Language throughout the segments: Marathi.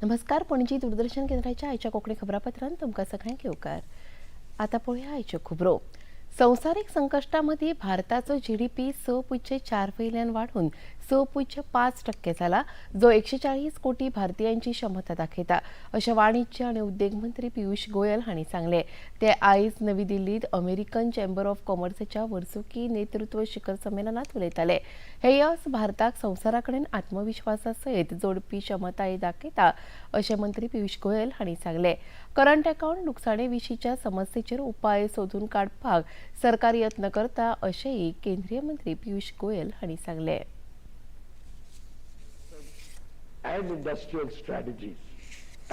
नमस्कार. पणजी दूरदर्शन केंद्राच्या आयच्या कोकणी खबरापत्रांत तुमका सगळ्यांक येवकार. आता पळया आयच्यो खबरो. संवसारीक संकश्टामध्ये भारताचो जीडीपी 6.4 वयल्यान वाढून 6.5% जाला, जो 140 कोटी भारतीयांची क्षमता दाखयता, अशें वाणिज्य आनी उद्देग मंत्री पियुष गोयल हांणी सांगले. ते आयज नवी दिल्लीत अमेरिकन चेंबर ऑफ कॉमर्साच्या वर्सुकी नेतृत्व शिखर संमेलनात उलयताले. हे येस भारताक संवसाराकडेन आत्मविश्वासा सयत जोडपी क्षमताय दाखयता, अशें मंत्री पियुष गोयल हांणी सांगले. करंट अकाउंट लुकसाणे विशींच्या समस्येचेर उपाय सोदून काडपाक सरकार यत्न करता, अशेंय केंद्रीय मंत्री पियुष गोयल हांणी सांगले. And industrial strategies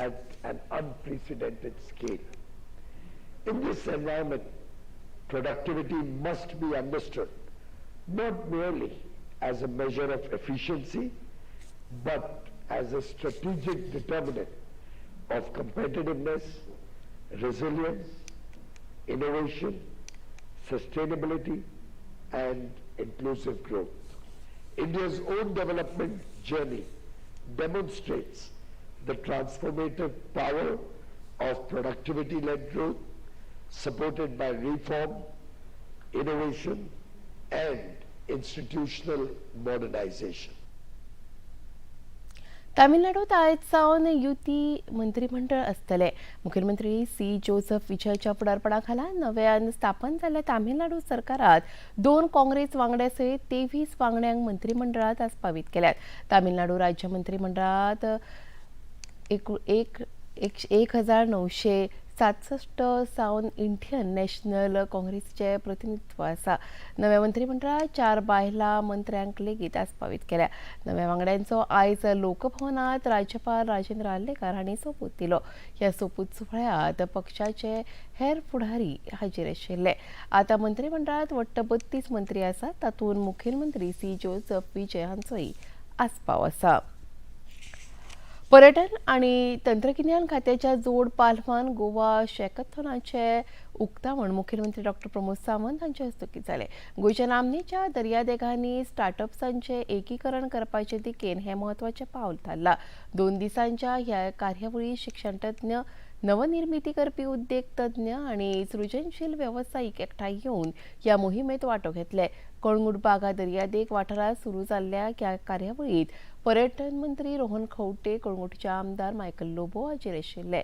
at an unprecedented scale. In this environment, productivity must be understood not merely as a measure of efficiency, but as a strategic determinant of competitiveness, resilience, innovation, sustainability, and inclusive growth. India's own development journey demonstrates the transformative power of productivity-led growth, supported by reform, innovation, and institutional modernization. तामिळनाडूत आयज सावन युती मंत्रिमंडळ आसतले. मुखेलमंत्री सी जोसेफ विजयच्या फुडारपणाखाला नव्यान स्थापन जाल्ल्या तामिळनाडू सरकारात 2 काँग्रेस वांगड्या सयत 23 वांगड्यांक मंत्रिमंडळात आस्पावीत केल्यात. तामिळनाडू राज्य मंत्रिमंडळात 1967 सावन इंडियन नॅशनल काँग्रेसचे प्रतिनिधित्व आसा. नव्या मंत्रिमंडळात 4 बायला मंत्र्यांक लेगीत आस्पावीत केल्या. नव्या वांगड्यांचो आयज लोकभवनात राज्यपाल राजेंद्र आर्लेकर हांणी सोपूत दिलो. ह्या सोपूत सुवाळ्यात पक्षाचे हेर फुडारी हाजीर आशिल्ले. आता मंत्रिमंडळात वट्ट 32 मंत्री आसात, तातूंत मुखेलमंत्री सी जोसेफ विजय हांचोय आस्पाव आसा. पर्यटन आणि तंत्रगिन्यान खात्याच्या जोड पालवान गोवा शॅकथॉनाचे उक्तावण मुखेलमंत्री डॉ. प्रमोद सावंत हांचे हस्तुकीं जालें. गोंयच्या नामनेच्या दर्यादेगांनी स्टार्टअप्सांचें एकीकरण करपाचे दिकेन हें म्हत्वाचें पावल थारलां. 2 दिसांच्या ह्या कार्यावळींत शिक्षणतज्ञ, नवनिर्मिती करपी उद्देग तज्ञ आनी सृजनशील वेवसायीक एकठांय येवन ह्या मोहिमेंत वांटो घेतले. कळंगूट बागा दर्यादेग वाठारांत सुरू जाल्ल्या ह्या कार्यावळींत पर्यटन मंत्री रोहन खंवटे, कळंगूटचे आमदार मायकल लोबो हाजीर आशिल्ले.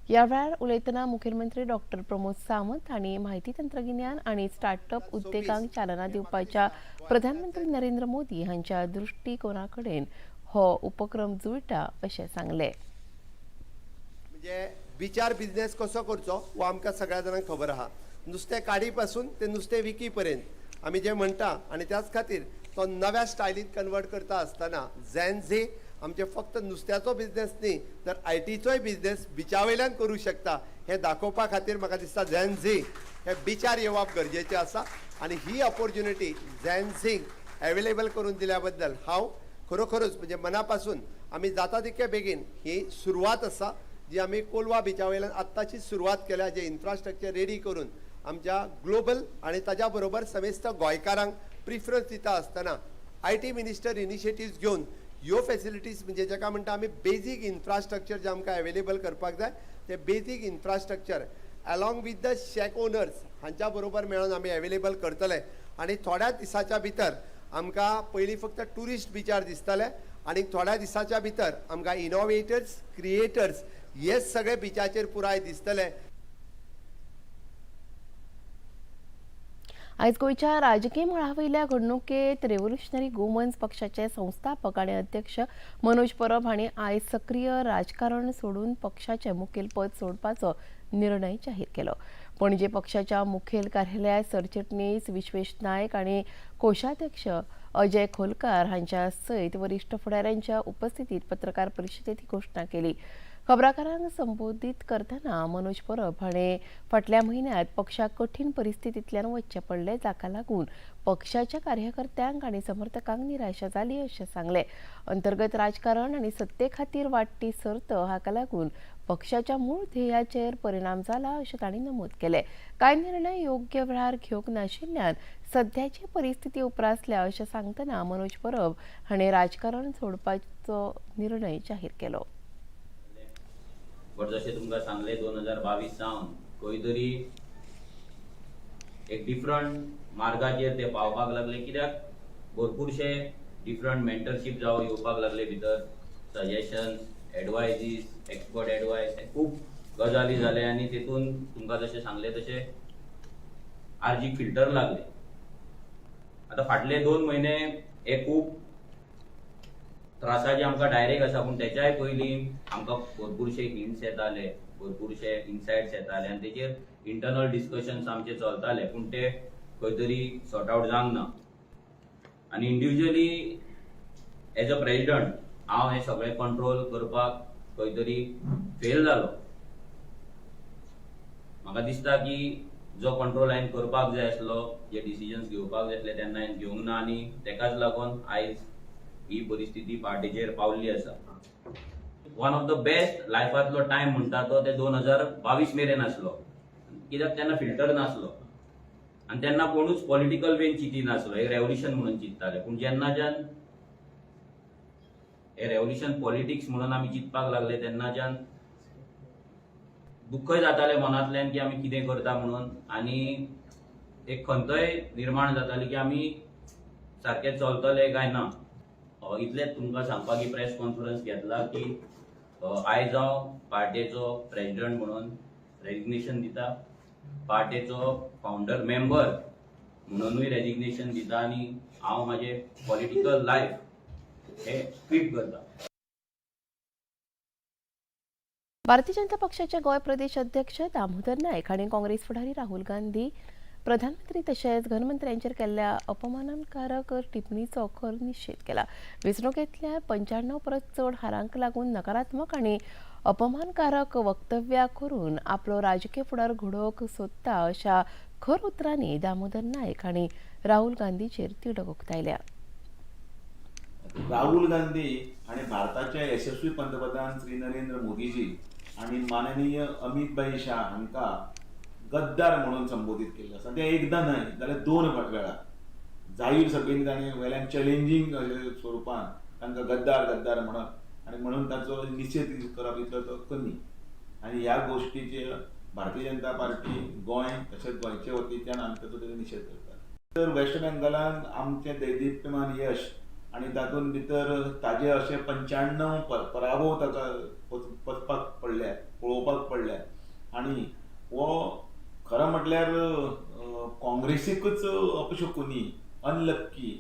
ह्या वेळार उलयतना मुखेलमंत्री डॉ. प्रमोद सावंत हांणी माहिती तंत्रगिन्यान आनी स्टार्टअप उद्देगांक चालना दिवपाच्या प्रधानमंत्री नरेंद्र मोदी हांच्या दृश्टीकोनाकडेन हो उपक्रम जुळटा अशें सांगलें. म्हणजे बिचार बिझनेस कसो करचो हो आमकां सगळ्या जाणांक खबर आहा. नुस्तें काडी पासून ते नुस्तें विकी पर्यंत आमी जे म्हणटा, आनी त्याच खातीर तो नव्या स्टायलींत कन्वर्ट करता आसतना झेन-झी आमचे फक्त नुस्त्याचो बिझनेस न्ही, तर आयटीचोय बिझनेस बिचा वयल्यान करूं शकता हें दाखोवपा खातीर म्हाका दिसता झेन-झी हे बिचार येवप गरजेचें आसा. आनी ही ऑपॉर्च्युनिटी झेन-झीक अवेलेबल करून दिल्या बद्दल हांव खरोखरूच म्हणजे मना पासून आमी जाता तितके बेगीन ही सुरवात आसा जी आमी कोलवा बिचा वयल्यान आत्ताची सुरवात केल्या, जे इन्फ्रास्ट्रक्चर रेडी करून आमच्या ग्लोबल आनी ताज्या बरोबर समेस्त गोंयकारांक प्रिफरन्स दिता आसतना आयटी मिनिस्टर इनिशिएटिव्स घेवन ह्यो फॅसिलिटीज म्हणजे जाका म्हणटा आमी बेजीक इन्फ्रास्ट्रक्चर जे आमकां अवेलेबल करपाक जाय, ते basic infrastructure along with the shake owners हांच्या बरोबर मेळून आमी अवेलेबल करतले. आनी थोड्या दिसाच्या भितर आमकां पयलीं फक्त टुरिस्ट बिचार दिसतले आनी थोड्या दिसाच्या भितर आमकां इनोवेटर्स, क्रिएटर्स हे सगळे बिचाचेर पुराय दिसतले. आयज गोंयच्या राजकीय मळावयल्या घडणुकेंत रेव्होल्युशनरी वुमन्स पक्षाचे संस्थापक आनी अध्यक्ष मनोज परब हांणी आयज सक्रीय राजकारण सोडून पक्षाचें मुखेलपद सोडपाचो निर्णय जाहीर केलो. पणजे पक्षाच्या मुखेल कार्यालयात सरचिटणीस विश्वेश नायक आनी कोषाध्यक्ष अजय खोलकार हांच्या सयत वरिश्ठ फुडाऱ्यांच्या उपस्थितीत पत्रकार परिशदेत ही घोषणा केली. खबराकारांक संबोधीत करतना मनोज परब हाणें फाटल्या म्हयन्यांत पक्षाक कठीण परिस्थितींतल्यान वचचें पडलें, जाका लागून पक्षाच्या कार्यकर्त्यांक आनी समर्थकांक निराशा जाली अशें सांगलें. अंतर्गत राजकारण आनी सत्ते खातीर वाडटी सर्त हाका लागून पक्षाच्या मूळ ध्येयाचेर परिणाम जाला अशें तांणी नमूद केलें. कांय निर्णय योग्य वेळार घेवंक नाशिल्ल्यान सध्याची परिस्थिती उप्रासल्या अशें सांगतना मनोज परब हाणें राजकारण सोडपाचो निर्णय जाहीर केलो. बट जशें तुमकां सांगले 2022 सावन खंय तरी एक डिफरंट मार्गाचेर ते पावपाक लागले, कित्याक भरपूरशे डिफरंट मेंटरशीप जावं येवपाक लागले भितर, सजेशन्स, एडवायजीस, एक्सपर्ट एडवायस, खूब गजाली जाले आनी तेतून तुमकां जशें सांगले तशें आर्जीक फिल्टर लागले. आतां फाटले 2 म्हयने हे खूब त्रासाचे आमकां डायरेक्ट आसा, पूण तेच्याय पयलीं आमकां भरपूरशे हिंट्स येताले, भरपूरशे इन्सायट्स येताले आनी तेचेर इंटरनल डिस्कशन्स आमचे चलताले, पूण ते खंय तरी सॉर्ट आउट जावंक ना. आनी इंडिव्हिज्युअली एज अ प्रेसिडंट हांव हे सगळे कंट्रोल करपाक खंय तरी फेल जालो. म्हाका दिसता की जो कंट्रोल हांवें करपाक जाय आसलो, जे डिसिजन्स घेवपाक जाय आसले तेन्ना हांवें घेवंक ना आनी तेकाच लागून आयज ही परिस्थिती पार्टीचेर पावल्ली आसा. वन ऑफ द बेस्ट लायफांतलो टायम म्हणटा तो ते 2022 मेरेन आसलो, कित्याक तेन्ना फिल्टर नासलो आनी तेन्ना कोणूच पॉलिटिकल वेन चिंतिनासलो, एक रेव्होल्युशन म्हणून चिंतताले. पूण जेन्नाच्यान हे रेव्होल्युशन पॉलिटिक्स म्हणून आमी चिंतपाक लागले तेन्नाच्यान दुख्खय जाताले मनांतल्यान की आमी कितें करता म्हणून, आनी एक खंतय निर्माण जाताली की आमी सारके चलतले काय ना. इतलेंच तुमकां सांगपाक ही प्रेस कॉन्फरन्स घेतला की आयज हांव पार्टीचो प्रेसिडंट म्हणून रेजिग्नेशन दिता, पार्टीचो फाउंडर मेंबर म्हणूनय रेजिग्नेशन दिता आनी हांव म्हाजें पॉलिटिकल लायफ हे क्विट करता. भारतीय जनता पक्षाचे गोंय प्रदेश अध्यक्ष दामोदर नायक हांणी काँग्रेस फुडारी राहुल गांधी, प्रधानमंत्री तशेंच घरमंत्र्यांचेर केल्ल्या अपमानकारक टिप्पणीचो खर निशेध केला. वेंचणुकेंतल्या 95 परस चड हारांक लागून नकारात्मक आनी अपमानकारक वक्तव्यां करून आपलो राजकीय फुडार घडोवंक सोदता अशा खर उतरांनी दामोदर नायक हांणी राहुल गांधीचेर तिडक उक्तायल्या. राहुल गांधी आणि भारताचे यशस्वी पंतप्रधान श्री नरेंद्र मोदीजी आणि माननीय अमित भाई शाह हांकां गद्दार म्हणून संबोधीत केल्लें आसा. ते एकदां न्हय जाल्यार 2 वेळा जाहीर सभेन ताणें वयल्यान चॅलेंजींग स्वरुपान तांकां गद्दार गद्दार म्हणप आनी म्हणून ताचो निशेध करप इतलो तो कमी. आनी ह्या गोश्टीचेर भारतीय जनता पार्टी गोंय तशेंच गोंयचे वतीच्यान आमी ताचो निशेध करतात. तर वेस्ट बेंगॉलान आमचें दैदिप्यमान यश आनी तातूंत भितर ताजे अशे 95 पराभव ताका पचपाक पडल्या, पळोवपाक पडल्या. आनी हो खरं म्हटल्यार काँग्रेसीकूच अपशकुनी, अनलक्की,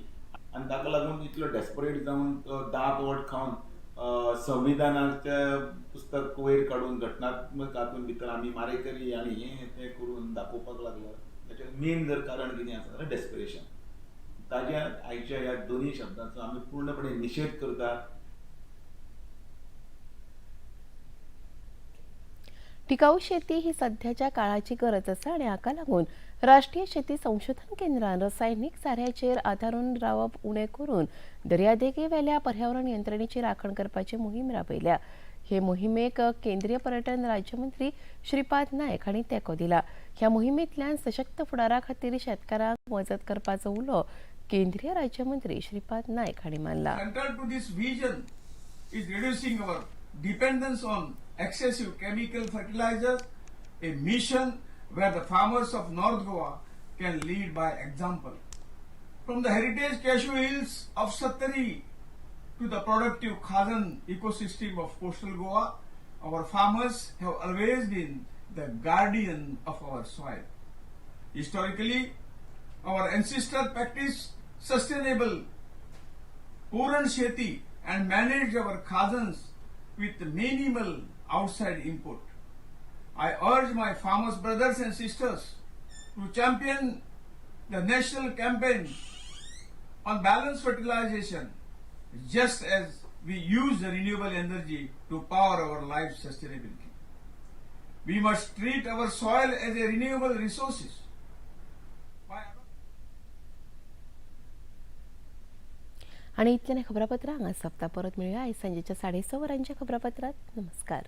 आनी ताका लागून इतलो डेस्परेट जावन दांत वट खावन संविधानाचें पुस्तक वयर काडून घटनात्मक हातूंत भितर आमी मारेकरी आनी हें तें करून दाखोवपाक लागलो. ताचें मेन जर कारण कितें आसा जाल्यार डेस्परेशन. ताज्या आयच्या ह्या दोनूय शब्दांचो आमी पूर्णपणे निशेध करतात. टिकाऊ शेती ही सध्याच्या काळाची गरज आसा आनी हाका लागून राष्ट्रीय शेती संशोधन केंद्रान रासायनीक साऱ्याचेर आदारून रावप उणें करून दर्यादेगे वेल्या पर्यावरण यंत्रणेची राखण करपाची मोहीम राबयल्या. हे मोहिमेक केंद्रीय पर्यटन राज्यमंत्री श्रीपाद नायक हांणी तेंको दिला. ह्या मोहिमेंतल्यान सशक्त फुडारा खातीर शेतकारांक मजत करपाचो उलो केंद्रीय राज्यमंत्री श्रीपाद नायक हांणी मारला. Central to this vision is reducing our dependence on excessive chemical fertilizers, a mission where the farmers of North Goa can lead by example. From the heritage cashew hills of Sattari to the productive Khazan ecosystem of coastal Goa, our farmers have always been the guardian of our soil. Historically, our ancestors practiced sustainable Puran Sheti and managed our Khazans with minimal outside input. I urge my farmers brothers and sisters to champion the national campaign on balanced fertilization, just as we use the renewable energy to power our life sustainability. We must treat our soil as a renewable resources. आणि इतल्यान खबरापत्रां हांगा सोंपता. परत मेळुया आयज सांजेच्या 6:30 वरांच्या खबरापत्रांत. नमस्कार.